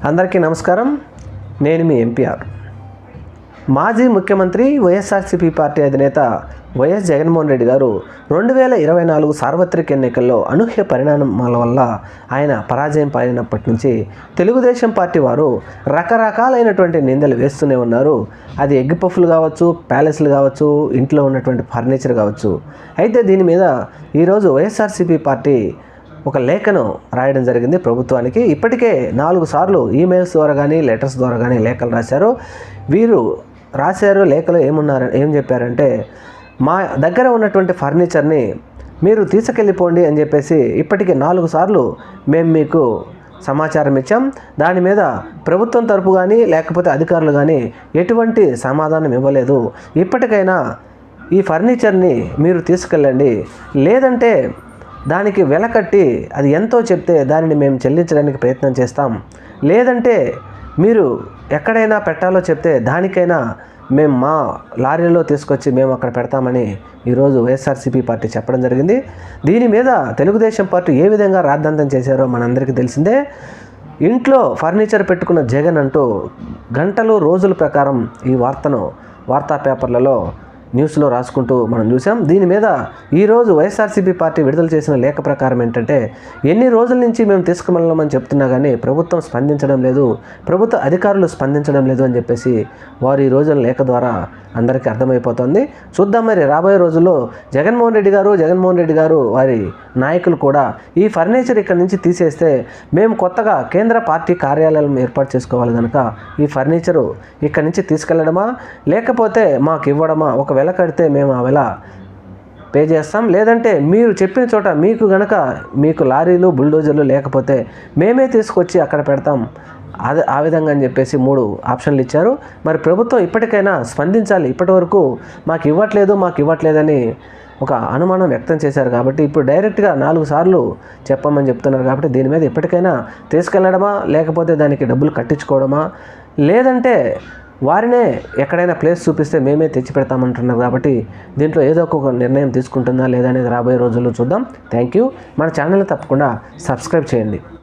అందరికీ నమస్కారం. నేను మీ ఎంపీఆర్. మాజీ ముఖ్యమంత్రి వైఎస్ఆర్సీపీ పార్టీ అధినేత వైఎస్ జగన్మోహన్ రెడ్డి గారు 2024 సార్వత్రిక ఎన్నికల్లో అనూహ్య పరిణామాల వల్ల ఆయన పరాజయం పాలినప్పటి నుంచి తెలుగుదేశం పార్టీ వారు రకరకాలైనటువంటి నిందలు వేస్తూనే ఉన్నారు. అది ఎగ్ పఫ్లు కావచ్చు, ప్యాలెస్లు కావచ్చు, ఇంట్లో ఉన్నటువంటి ఫర్నిచర్ కావచ్చు. అయితే దీని మీద ఈరోజు వైఎస్ఆర్సీపీ పార్టీ ఒక లేఖను రాయడం జరిగింది ప్రభుత్వానికి. ఇప్పటికే 4 సార్లు ఈమెయిల్స్ ద్వారా కానీ లెటర్స్ ద్వారా కానీ లేఖలు రాశారు. వీరు రాశారు లేఖలో ఏం చెప్పారంటే, మా దగ్గర ఉన్నటువంటి ఫర్నిచర్ని మీరు తీసుకెళ్ళిపోండి అని చెప్పేసి ఇప్పటికే 4 సార్లు మేము మీకు సమాచారం ఇచ్చాం. దాని మీద ప్రభుత్వం తరపు కానీ లేకపోతే అధికారులు కానీ ఎటువంటి సమాధానం ఇవ్వలేదు. ఇప్పటికైనా ఈ ఫర్నిచర్ని మీరు తీసుకెళ్ళండి, లేదంటే దానికి వెల కట్టి అది ఎంతో చెప్తే దానిని మేము చెల్లించడానికి ప్రయత్నం చేస్తాం, లేదంటే మీరు ఎక్కడైనా పెట్టాలో చెప్తే దానికైనా మేము మా లారీలో తీసుకొచ్చి మేము అక్కడ పెడతామని ఈరోజు వైఎస్ఆర్సీపీ పార్టీ చెప్పడం జరిగింది. దీని మీద తెలుగుదేశం పార్టీ ఏ విధంగా రాద్ధాంతం చేశారో మనందరికీ తెలిసిందే. ఇంట్లో ఫర్నిచర్ పెట్టుకున్న జగన్ అంటూ గంటలు రోజుల ప్రకారం ఈ వార్తా పేపర్లలో న్యూస్లో రాసుకుంటూ మనం చూసాం. దీని మీద ఈరోజు వైఎస్ఆర్సీపీ పార్టీ విడుదల చేసిన లేఖ ప్రకారం ఏంటంటే, ఎన్ని రోజుల నుంచి మేము తీసుకువెళ్ళమని చెప్తున్నా కానీ ప్రభుత్వం స్పందించడం లేదు, ప్రభుత్వ అధికారులు స్పందించడం లేదు అని చెప్పేసి వారు ఈ రోజున లేఖ ద్వారా అందరికీ అర్థమైపోతుంది. చూద్దాం మరి రాబోయే రోజుల్లో జగన్మోహన్ రెడ్డి గారు వారి నాయకులు కూడా ఈ ఫర్నిచర్ ఇక్కడి నుంచి తీసేస్తే మేము కొత్తగా కేంద్ర పార్టీ కార్యాలయం ఏర్పాటు చేసుకోవాలి కనుక ఈ ఫర్నిచరు ఇక్కడి నుంచి తీసుకెళ్లడమా లేకపోతే మాకు ఇవ్వడమా, ఒక వెల కడితే మేము ఆ వెల పే చేస్తాం, లేదంటే మీరు చెప్పిన చోట మీకు లారీలు బుల్డోజర్లు లేకపోతే మేమే తీసుకొచ్చి అక్కడ పెడతాం, ఆ విధంగా అని చెప్పేసి 3 ఆప్షన్లు ఇచ్చారు. మరి ప్రభుత్వం ఇప్పటికైనా స్పందించాలి. ఇప్పటి వరకు మాకు ఇవ్వట్లేదని ఒక అనుమానం వ్యక్తం చేశారు కాబట్టి ఇప్పుడు డైరెక్ట్గా 4 సార్లు చెప్పమని చెప్తున్నారు కాబట్టి దీని మీద ఇప్పటికైనా తీసుకెళ్లడమా లేకపోతే దానికి డబ్బులు కట్టించుకోవడమా, లేదంటే వారినే ఎక్కడైనా ప్లేస్ చూపిస్తే మేమే తెచ్చి పెడతామంటున్నారు కాబట్టి దీంట్లో ఏదో ఒక నిర్ణయం తీసుకుంటుందా లేదా అనేది రాబోయే రోజుల్లో చూద్దాం. Thank you. మన ఛానల్ని తప్పకుండా సబ్స్క్రైబ్ చేయండి.